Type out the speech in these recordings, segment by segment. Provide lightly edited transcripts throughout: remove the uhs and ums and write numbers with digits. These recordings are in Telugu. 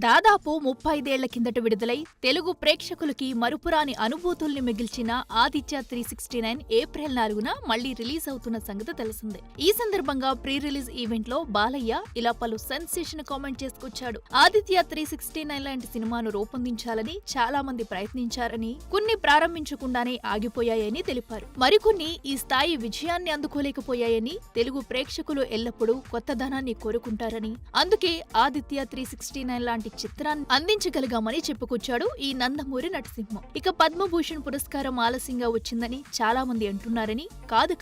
దాదాపు 35 ఏళ్ల కిందట విడుదలై తెలుగు ప్రేక్షకులకి మరుపురాని అనుభూతుల్ని మిగిల్చిన ఆదిత్య 369 ఏప్రిల్ 4న మళ్లీ రిలీజ్ అవుతున్న సంగతి తెలిసిందే. ఈ సందర్భంగా ప్రీ రిలీజ్ ఈవెంట్ లో బాలయ్య ఇలా పలు సెన్సేషన్ కామెంట్ చేసుకొచ్చాడు. ఆదిత్య 369 లాంటి సినిమాను రూపొందించాలని చాలా మంది ప్రయత్నించారని, కొన్ని ప్రారంభించకుండానే ఆగిపోయాయని తెలిపారు. మరికొన్ని ఈ స్థాయి విజయాన్ని అందుకోలేకపోయాయని, తెలుగు ప్రేక్షకులు ఎల్లప్పుడూ కొత్తదనాన్ని కోరుకుంటారని, అందుకే ఆదిత్య 369 లాంటి చిత్రాన్ని అందించగలిగామని చెప్పుకొచ్చాడు ఈ నందమూరి నరసింహం. ఇక పద్మభూషణ్ పురస్కారం ఆలస్యంగా వచ్చిందని చాలా మంది అంటున్నారని,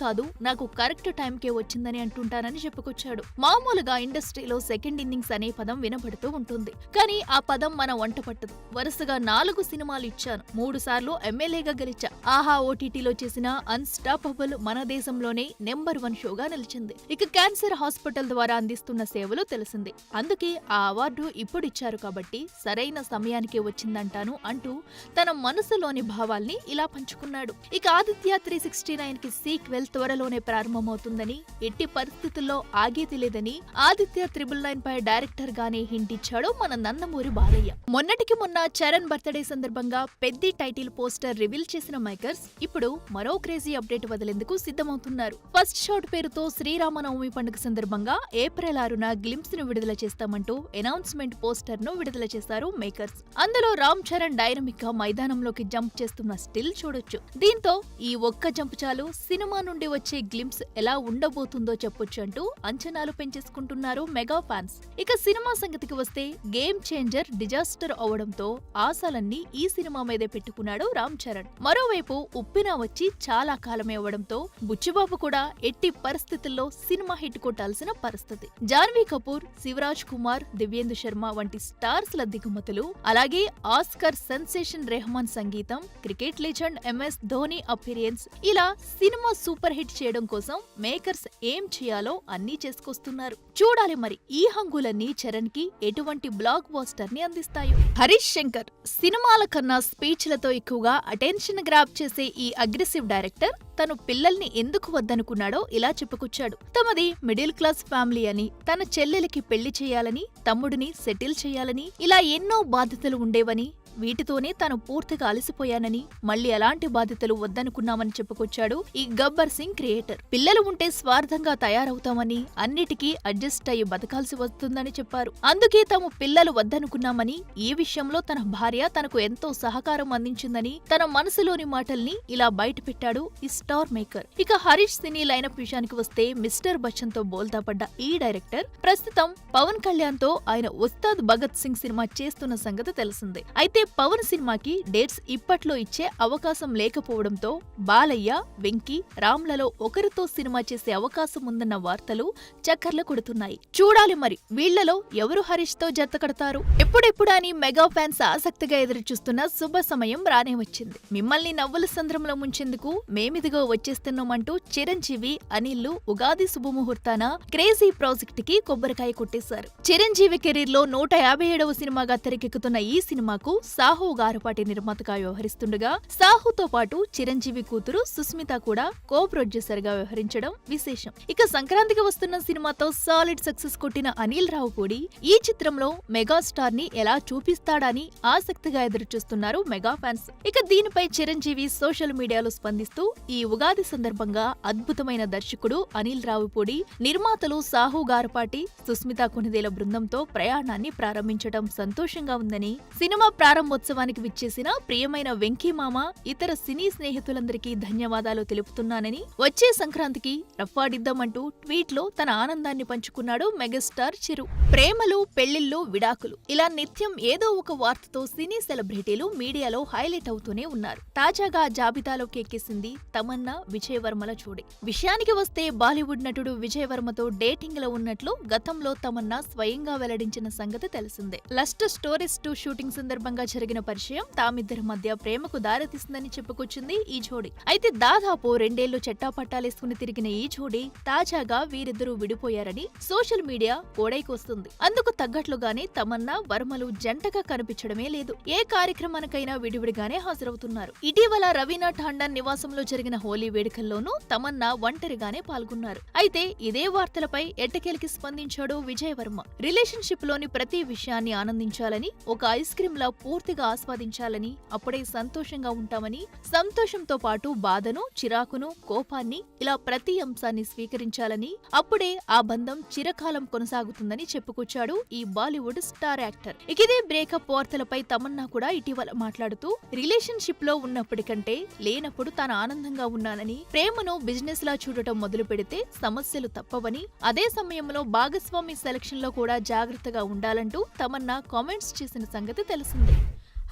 కాదు నాకు కరెక్ట్ టైంకే వచ్చిందని అంటుంటారని చెప్పుకొచ్చాడు. మామూలుగా ఇండస్ట్రీలో సెకండ్ ఇన్నింగ్స్ అనే పదం వినబడుతూ ఉంటుంది, కానీ ఆ పదం మన వంట పట్టదు. వరుసగా 4 సినిమాలు ఇచ్చాను, 3 సార్లు ఎమ్మెల్యేగా గెలిచా. ఆహా ఓటీటీలో చేసిన అన్స్టాపబుల్ మన దేశంలోనే నెంబర్ 1 షోగా నిలిచింది. ఇక క్యాన్సర్ హాస్పిటల్ ద్వారా అందిస్తున్న సేవలు తెలిసిందే. అందుకే ఆ అవార్డు ఇప్పుడు ఇచ్చారు కాబట్టి సరైన సమయానికే వచ్చిందంటాను అంటూ తన మనసులోని భావాల్ని ఇలా పంచుకున్నాడు. ఇక ఆదిత్య 369 కి సీక్వెల్ త్వరలోనే ప్రారంభమవుతుందని, ఎట్టి పరిస్థితుల్లో ఆగేది లేదని ఆదిత్య 999 పై డైరెక్టర్ గానే హింట్ ఇచ్చాడు మన నందమూరి బాలయ్య. మొన్నటికి మొన్న చరణ్ బర్త్డే సందర్భంగా పెద్ద టైటిల్ పోస్టర్ రివీల్ చేసిన మేకర్స్ ఇప్పుడు మరో క్రేజీ అప్డేట్ వదిలేందుకు సిద్ధమవుతున్నారు. ఫస్ట్ షాట్ పేరుతో శ్రీరామనవమి పండుగ సందర్భంగా ఏప్రిల్ 6న గ్లింప్స్ ను విడుదల చేస్తామంటూ అనౌన్స్మెంట్ పోస్టర్ ను విడుదల చేశారు మేకర్స్. అందులో రామ్ చరణ్ డైనమిక్ గా మైదానంలోకి జంప్ చేస్తున్న స్టిల్ చూడొచ్చు. దీంతో ఈ ఒక్క జంప్ చాలు సినిమా నుండి వచ్చే గ్లింప్స్ ఎలా ఉండబోతుందో చెప్పొచ్చు అంటూ అంచనాలు పెంచేసుకుంటున్నారు మెగా ఫ్యాన్స్. ఇక సినిమా సంగతికి వస్తే గేమ్ చేంజర్ డిజాస్టర్ అవడంతో ఆశలన్నీ ఈ సినిమా మీదే పెట్టుకున్నాడు రామ్ చరణ్. మరోవైపు ఉప్పిన వచ్చి చాలా కాలమే అవడంతో బుచ్చిబాబు కూడా ఎట్టి పరిస్థితుల్లో సినిమా హిట్ కొట్టాల్సిన పరిస్థితి. జాన్వీ కపూర్, శివరాజ్ కుమార్, దివ్యేందు శర్మ వంటి స్టార్స్ ల దిగుమతులు, అలాగే ఆస్కర్ సెన్సేషన్ రెహమాన్ సంగీతం, cricket legend MS Dhoni appearance, ఇలా సినిమా సూపర్ హిట్ చేయడం కోసం మేకర్స్ ఏం చేయాలో అన్నీ చేసుకొస్తున్నారు. చూడాలి మరి ఈ హంగులన్నీ చరణ్ కి ఎటువంటి బ్లాక్ బాస్టర్ ని అందిస్తాయో. హరీష్ శంకర్ సినిమాల కన్నా స్పీచ్లతో ఎక్కువగా అటెన్షన్ గ్రాబ్ చేసే ఈ అగ్రెసివ్ డైరెక్టర్ తను పిల్లల్ని ఎందుకు వద్దనుకున్నాడో ఇలా చెప్పుకొచ్చాడు. తమది మిడిల్ క్లాస్ ఫ్యామిలీ అని, తన చెల్లెలికి పెళ్లి చేయాలని, తమ్ముడిని సెటిల్ చేయాలని, ఇలా ఎన్నో బాధ్యతలు ఉండేవని, వీటితోనే తాను పూర్తిగా అలసిపోయానని, మళ్లీ అలాంటి బాధ్యతలు వద్దనుకున్నామని చెప్పుకొచ్చాడు ఈ గబ్బర్ సింగ్ క్రియేటర్. పిల్లలు ఉంటే స్వార్థంగా తయారవుతామని, అన్నిటికీ అడ్జస్ట్ అయ్యి బతకాల్సి వస్తుందని చెప్పారు. అందుకే తాము పిల్లలు వద్దనుకున్నామని, ఈ విషయంలో తన భార్య తనకు ఎంతో సహకారం అందించిందని తన మనసులోని మాటల్ని ఇలా బయటపెట్టాడు ఈ స్టార్ మేకర్. ఇక హరీష్ సినీ లైనప్ విషయానికి వస్తే మిస్టర్ బచ్చన్ తో బోల్తా పడ్డ ఈ డైరెక్టర్ ప్రస్తుతం పవన్ కళ్యాణ్ తో ఆయన ఉస్తాద్ భగత్ సింగ్ సినిమా చేస్తున్న సంగతి తెలిసిందే. అయితే పవన్ సినిమాకి డేట్స్ ఇప్పట్లో ఇచ్చే అవకాశం లేకపోవడంతో బాలయ్య, వెంకీ, రామ్లలో ఒకరితో సినిమా చేసే అవకాశం ఉందన్న వార్తలు చక్కర్లు కొడుతున్నాయి. చూడాలి మరి వీళ్లలో ఎవరు హరీష్ తో జత కడతారు. ఎప్పుడెప్పుడు అని మెగా ఫ్యాన్స్ ఆసక్తిగా ఎదురుచూస్తున్న శుభ సమయం రానే వచ్చింది. మిమ్మల్ని నవ్వుల సంద్రంలో ముంచేందుకు మేమిదిగో వచ్చేస్తున్నామంటూ చిరంజీవి, అనిల్ ఉగాది శుభముహూర్తాన క్రేజీ ప్రాజెక్ట్ కి కొబ్బరికాయ కొట్టేశారు. చిరంజీవి కెరీర్ లో 157వ సినిమాగా తెరకెక్కుతున్న ఈ సినిమాకు సాహు గారపాటి నిర్మాతగా వ్యవహరిస్తుండగా, సాహుతో పాటు చిరంజీవి కూతురు సుస్మిత కూడా కో ప్రొడ్యూసర్ గా వ్యవహరించడం విశేషం. ఇక సంక్రాంతికి వస్తున్న సినిమాతో సాలిడ్ సక్సెస్ కొట్టిన అనిల్ రావుపూడి ఈ చిత్రంలో మెగాస్టార్ ని ఎలా చూపిస్తాడని ఆసక్తిగా ఎదురుచూస్తున్నారు మెగా ఫ్యాన్స్. ఇక దీనిపై చిరంజీవి సోషల్ మీడియాలో స్పందిస్తూ, ఈ ఉగాది సందర్భంగా అద్భుతమైన దర్శకుడు అనిల్ రావుపూడి, నిర్మాతలు సాహు గారపాటి, సుస్మిత కొనిదేల బృందంతో ప్రయాణాన్ని ప్రారంభించడం సంతోషంగా ఉందని, సినిమా ప్రారంభోత్సవానికి విచ్చేసిన ప్రియమైన వెంకీ మామ, ఇతర సినీ స్నేహితులందరికీ ధన్యవాదాలు తెలుపుతున్నానని, వచ్చే సంక్రాంతికి రఫాడిద్దామంటూ ట్వీట్ లో తన ఆనందాన్ని పంచుకున్నాడు మెగాస్టార్ చిరు. ప్రేమలు, పెళ్లిళ్లు, విడాకులు, ఇలా నిత్యం ఏదో ఒక వార్తతో సినీ సెలబ్రిటీలు మీడియాలో హైలైట్ అవుతూనే ఉన్నారు. తాజాగా జాబితాలోకి ఎక్కేసింది తమన్నా, విజయ్ వర్మల జోడి. విషయానికి వస్తే బాలీవుడ్ నటుడు విజయ్ వర్మతో డేటింగ్ లో ఉన్నట్లు గతంలో తమన్నా స్వయంగా వెల్లడించిన సంగతి తెలిసిందే. లస్ట్ స్టోరీస్ 2 షూటింగ్ సందర్భంగా జరిగిన పరిచయం తామిద్దరి మధ్య ప్రేమకు దారితీస్తుందని చెప్పుకొచ్చింది ఈ జోడీ. అయితే దాదాపు 2 ఏళ్లు చెట్టాపట్టాలేసుకుని తిరిగిన ఈ జోడీ తాజాగా వీరిద్దరూ విడిపోయారని సోషల్ మీడియా ఓడైకొస్తుంది. అందుకు తగ్గట్లుగానే తమన్నా వర్మలు జంటగా కనిపించడమే లేదు. ఏ కార్యక్రమానికైనా విడివిడిగానే హాజరవుతున్నారు. ఇటీవల రవీనా టాండన్ నివాసంలో జరిగిన హోలీ వేడుకల్లోనూ తమన్నా ఒంటరిగానే పాల్గొన్నారు. అయితే ఇదే వార్తలపై ఎట్టకేలకి స్పందించాడు విజయ్ వర్మ. రిలేషన్షిప్ లోని ప్రతి విషయాన్ని ఆనందించాలని, ఒక ఐస్ క్రీమ్ లా పూర్తిగా ఆస్వాదించాలని, అప్పుడే సంతోషంగా ఉంటామని, సంతోషంతో పాటు బాధను, చిరాకును, కోపాన్ని ఇలా ప్రతి అంశాన్ని స్వీకరించాలని, అప్పుడే ఆ బంధం చిరకాలం కొనసాగుతుందని చెప్పుకొచ్చాడు ఈ బాలీవుడ్ స్టార్ యాక్టర్. ఇదే బ్రేకప్ వార్తలపై తమన్నా కూడా ఇటీవల మాట్లాడుతూ రిలేషన్షిప్ లో ఉన్నప్పటికంటే లేనప్పుడు తాను ఆనందంగా ఉన్నానని, ప్రేమను బిజినెస్ లా చూడటం మొదలు పెడితే సమస్యలు తప్పవని, అదే సమయంలో భాగస్వామి సెలక్షన్ లో కూడా జాగ్రత్తగా ఉండాలంటూ తమన్నా కామెంట్స్ చేసిన సంగతి తెలిసిందే.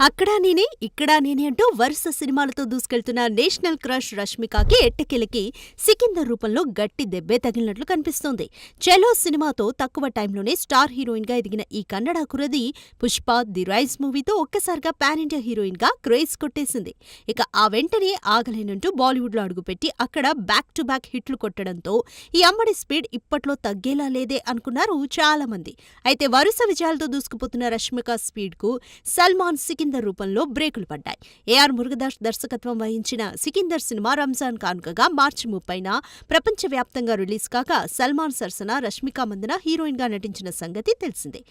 అక్కడా నేనే ఇక్కడా నేనే అంటూ వరుస సినిమాలతో దూసుకెళ్తున్న నేషనల్ క్రష్ రష్మికకి ఎట్టకేలకి సికిందర్ రూపంలో గట్టి దెబ్బే తగిలినట్లు కనిపిస్తోంది. చెలో సినిమాతో తక్కువ టైంలోనే స్టార్ హీరోయిన్ గా ఎదిగిన ఈ కన్నడ కురది పుష్ప ది రైజ్ మూవీతో ఒక్కసారిగా పాన్ ఇండియా హీరోయిన్ గా క్రేజ్ కొట్టేసింది. ఇక ఆ వెంటనే ఆగలేనంటూ బాలీవుడ్ లో అడుగుపెట్టి అక్కడ బ్యాక్ టు బ్యాక్ హిట్లు కొట్టడంతో ఈ అమ్మడి స్పీడ్ ఇప్పట్లో తగ్గేలా లేదే అనుకున్నారు చాలా మంది. అయితే వరుస విజయాలతో దూసుకుపోతున్న రష్మిక స్పీడ్ కు సల్మాన్ సికిందర్ రూపంలో బ్రేకులు పడ్డాయి. ఏఆర్ మురుగదాస్ దర్శకత్వం వహించిన సికిందర్ సినిమా రంజాన్ కానుకగా మార్చి 30న ప్రపంచవ్యాప్తంగా రిలీజ్ కాగా సల్మాన్ సరసన రష్మిక మందన హీరోయిన్ గా నటించిన సంగతి తెలిసిందే.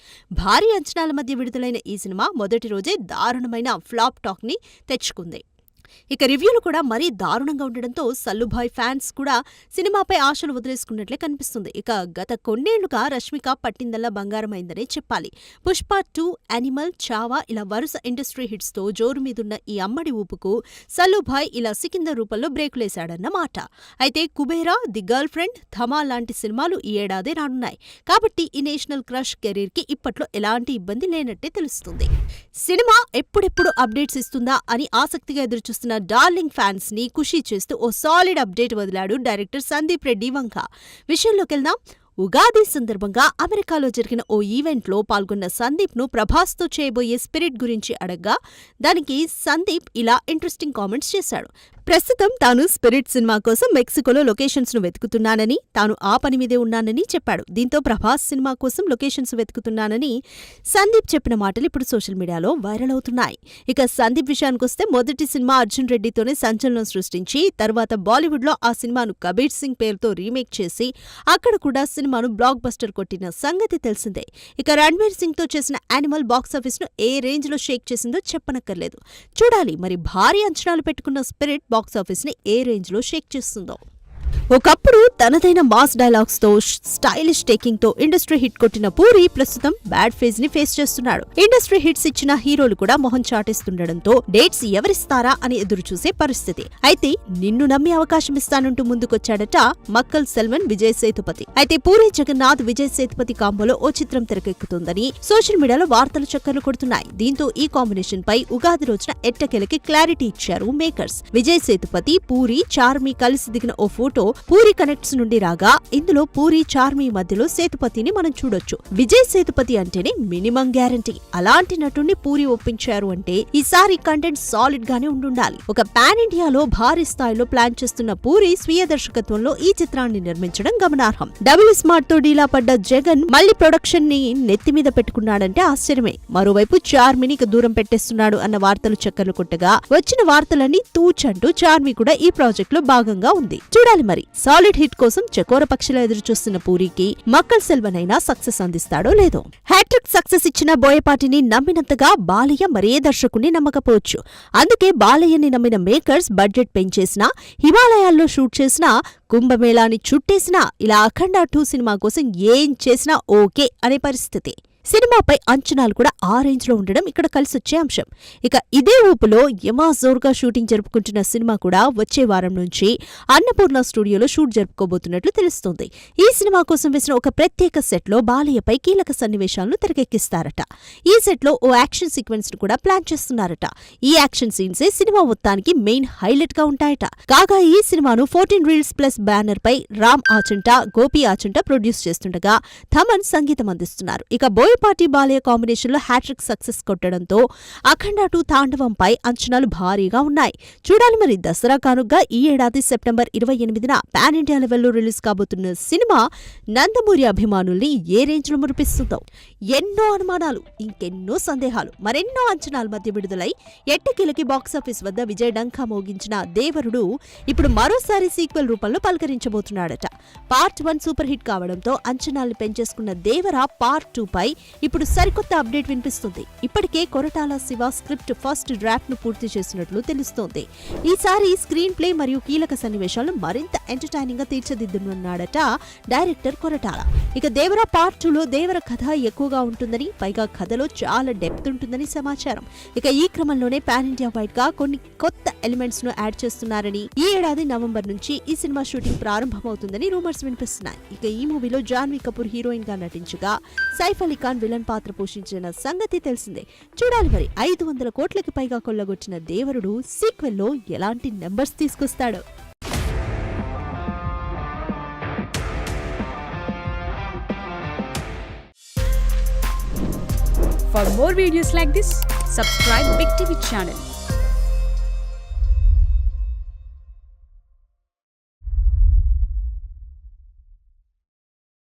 భారీ అంచనాల మధ్య విడుదలైన ఈ సినిమా మొదటి రోజే దారుణమైన ఫ్లాప్ టాక్ ని తెచ్చుకుంది. ఇక రివ్యూలు కూడా మరీ దారుణంగా ఉండడంతో సల్లుభాయ్ ఫ్యాన్స్ కూడా సినిమాపై ఆశలు వదిలేసుకున్నట్లే కనిపిస్తుంది. ఇక గత కొన్నేళ్లుగా రష్మిక పట్టిందల్లా బంగారమైందనే చెప్పాలి. పుష్ప 2, యానిమల్, చావా ఇలా వరుస ఇండస్ట్రీ హిట్స్ తో జోరు మీదున్న ఈ అమ్మడి ఊపుకు సల్లుభాయ్ ఇలా సికిందర్ రూపంలో బ్రేకులేశాడన్న మాట. అయితే Kubera, the girl friend, Dhamaal లాంటి సినిమాలు ఈ ఏడాదే రానున్నాయి. కాబట్టి ఈ నేషనల్ క్రష్ కెరీర్ కి ఇప్పట్లో ఎలాంటి ఇబ్బంది లేనట్టే తెలుస్తుంది. సినిమా ఎప్పుడెప్పుడు అప్డేట్స్ ఇస్తుందా అని ఆసక్తిగా ఎదురుచూస్తున్న డార్లింగ్ ఫ్యాన్స్ ని ఖుషీ చేస్తూ ఓ సాలిడ్ అప్డేట్ వదిలాడు డైరెక్టర్ సందీప్ రెడ్డి వంక. విషయంలోకెళ్దాం. ఉగాది సందర్భంగా అమెరికాలో జరిగిన ఓ ఈవెంట్లో పాల్గొన్న సందీప్ ను ప్రభాస్ తో చేయబోయే స్పిరిట్ గురించి అడగ్గా దానికి సందీప్ ఇలా ఇంట్రెస్టింగ్ కామెంట్స్ చేశాడు. ప్రస్తుతం తాను స్పిరిట్ సినిమా కోసం మెక్సికోలో లొకేషన్స్ ను వెతుకుతున్నానని, తాను ఆ పని మీదే ఉన్నానని చెప్పాడు. దీంతో ప్రభాస్ సినిమా కోసం లొకేషన్స్ వెతుకుతున్నానని సందీప్ చెప్పిన మాటలు ఇప్పుడు సోషల్ మీడియాలో వైరల్ అవుతున్నాయి. ఇక సందీప్ విషయానికొస్తే మొదటి సినిమా అర్జున్ రెడ్డితోనే సంచలనం సృష్టించి తర్వాత బాలీవుడ్ లో ఆ సినిమాను కబీర్ సింగ్ పేరుతో రీమేక్ చేసి అక్కడ కూడా సినిమాను బ్లాక్ బస్టర్ కొట్టిన సంగతి తెలిసిందే. ఇక రణ్వీర్ సింగ్ తో చేసిన యానిమల్ బాక్సాఫీస్ ను ఏ రేంజ్ లో షేక్ చేసిందో చెప్పనక్కర్లేదు. చూడాలి మరి భారీ అంచనాలు పెట్టుకున్న స్పిరిట్ బాక్సాఫీస్ ని ఏ రేంజ్ లో షేక్ చేస్తుందో. ఒకప్పుడు తనదైన మాస్ డైలాగ్స్ తో స్టైలిష్ టేకింగ్ తో ఇండస్ట్రీ హిట్ కొట్టిన పూరి ప్రస్తుతం బ్యాడ్ ఫేజ్ ని ఫేస్ చేస్తున్నాడు. ఇండస్ట్రీ హిట్స్ ఇచ్చిన హీరోలు కూడా మొహం చాటేస్తుండడంతో డేట్స్ ఎవరిస్తారా అని ఎదురు చూసే పరిస్థితి. అయితే నిన్ను నమ్మి అవకాశం ఇస్తానంటూ ముందుకొచ్చాడట మక్కల్ సెల్వన్ విజయ్ సేతుపతి. అయితే పూరి జగన్నాథ్ విజయ్ సేతుపతి కాంబోలో ఓ చిత్రం తెరకెక్కుతుందని సోషల్ మీడియాలో వార్తలు చక్కర్లు కొడుతున్నాయి. దీంతో ఈ కాంబినేషన్ పై ఉగాది రోజున ఎట్టకేలకి క్లారిటీ ఇచ్చారు మేకర్స్. విజయ్ సేతుపతి, పూరి, చార్మి కలిసి దిగిన ఓ ఫోటో పూరి కనెక్ట్స్ నుండి రాగా ఇందులో పూరి, చార్మి మధ్యలో సేతుపతిని మనం చూడొచ్చు. విజయ్ సేతుపతి అంటేనే మినిమం గ్యారంటీ. అలాంటి నటుణ్ణి పూరి ఒప్పించారు అంటే ఈసారి కంటెంట్ సాలిడ్ గానే ఉండాలి. ఒక పాన్ ఇండియాలో భారీ స్థాయిలో ప్లాన్ చేస్తున్న పూరి స్వీయ దర్శకత్వంలో ఈ చిత్రాన్ని నిర్మించడం గమనార్హం. డబుల్ స్మార్ట్ తో డీలా పడ్డ జగన్ మళ్లీ ప్రొడక్షన్ ని నెత్తిమీద పెట్టుకున్నాడంటే ఆశ్చర్యమే. మరోవైపు చార్మిని దూరం పెట్టేస్తున్నాడు అన్న వార్తలు చక్కర్లు కొట్టగా వచ్చిన వార్తలన్నీ తూచంటూ చార్మి కూడా ఈ ప్రాజెక్ట్ లో భాగంగా ఉంది. చూడాలి మరి సాలిడ్ హిట్ కోసం చకోర పక్షిలా ఎదురు చూస్తున్న పూరికి మక్కల్ సెల్వన్ అయినా సక్సెస్ అందిస్తాడో లేదో. హ్యాట్రిక్ సక్సెస్ ఇచ్చిన బోయపాటిని నమ్మినంతగా బాలయ్య మరే దర్శకుని నమ్మకపోవచ్చు. అందుకే బాలయ్యని నమ్మిన మేకర్స్ బడ్జెట్ పెంచేసినా, హిమాలయాల్లో షూట్ చేసినా, కుంభమేళాని చుట్టేసినా ఇలా అఖండ 2 సినిమా కోసం ఏం చేసినా ఓకే అనే పరిస్థితి. సినిమాపై అంచనాలు కూడా ఆ రేంజ్ లో ఉండడం ఇక్కడ కలిసొచ్చే అంశం. ఇక ఇదే ఊపులో యమాజోర్గా షూటింగ్ జరుపుకుంటున్న సినిమా కూడా వచ్చే వారం నుంచి అన్నపూర్ణ స్టూడియోలో షూట్ జరుపుకోబోతున్నట్లు తెలుస్తోంది. ఈ సినిమా కోసం వేసిన ఒక ప్రత్యేక సెట్ లో బాలయ్యపై కీలక సన్నివేశాలను తెరకెక్కిస్తారట. ఈ సెట్ లో ఓ యాక్షన్ సీక్వెన్స్ ను కూడా ప్లాన్ చేస్తున్నారట. ఈ యాక్షన్ సీన్సే సినిమా మొత్తానికి మెయిన్ హైలైట్ గా ఉంటాయట. కాగా ఈ సినిమాను 14 రీల్స్ ప్లస్ బ్యానర్ పై రామ్ ఆచంట, గోపి ఆచంట ప్రొడ్యూస్ చేస్తుండగా థమన్ సంగీతం అందిస్తున్నారు. ఇక బోయపాటి బోయపాటి బాలయ్య కాంబినేషన్ లో హ్యాట్రిక్ సక్సెస్ కొట్టడంతో అఖండ 2 తాండవంపై అంచనాలు భారీగా ఉన్నాయి. చూడాలి మరి దసరా కానుగ్గా ఈ ఏడాది సెప్టెంబర్ 28న పాన్ ఇండియా లెవెల్లో రిలీజ్ కాబోతున్న సినిమా నందమూరి అభిమానుల్ని ఏ రేంజ్ లో మురిపిస్తుందో. ఎన్నో అనుమానాలు, ఇంకెన్నో సందేహాలు, మరెన్నో అంచనాల మధ్య విడుదలై ఎట్టకేలకి బాక్సాఫీస్ వద్ద విజయ డంకా మోగించిన దేవరుడు ఇప్పుడు మరోసారి సీక్వెల్ రూపంలో పలకరించబోతున్నాడట. పార్ట్ 1 సూపర్ హిట్ కావడంతో అంచనాల్ని పెంచేసుకున్న దేవర పార్ట్ 2 పై ఇప్పుడు సరికొత్త అప్డేట్ వినిపిస్తుంది. ఇప్పటికే Koratala Shiva script first draft ను పూర్తి చేసినట్లు తెలుస్తోంది. ఈసారి స్క్రీన్ ప్లే మరియు కీలక సన్నివేశాలను మరింత ఎంటర్టైనింగ్ గా తీర్చిదిద్దునున్నాడట డైరెక్టర్ కొరటాల. ఇక దేవర పార్ట్ 2లో దేవర కథ ఎక్కువగా ఉంటుందని, పైగా కథలో చాలా డెప్త్ ఉంటుందని సమాచారం. ఇక ఈ క్రమంలోనే పాన్ ఇండియా వైడ్ గా కొన్ని కొత్త ఎలిమెంట్స్ ను యాడ్ చేస్తున్నారని, ఈ ఏడాది నవంబర్ నుంచి ఈ సినిమా షూటింగ్ ప్రారంభమవుతుందని రూమర్స్ వినిపిస్తున్నాయి. ఇక ఈ మూవీలో జాన్వీ కపూర్ హీరోయిన్ గా నటించగా సైఫ్ అలీ ఖాన్ విలన్ పాత్ర పోషించిన సంగతి తెలిసిందే. చూడాలి మరి 500 కోట్లకి పైగా కొల్లగొట్టిన దేవరుడు సీక్వెల్ లో ఎలాంటి numbers తీసుకొస్తాడో. For more videos like this, subscribe Big TV channel.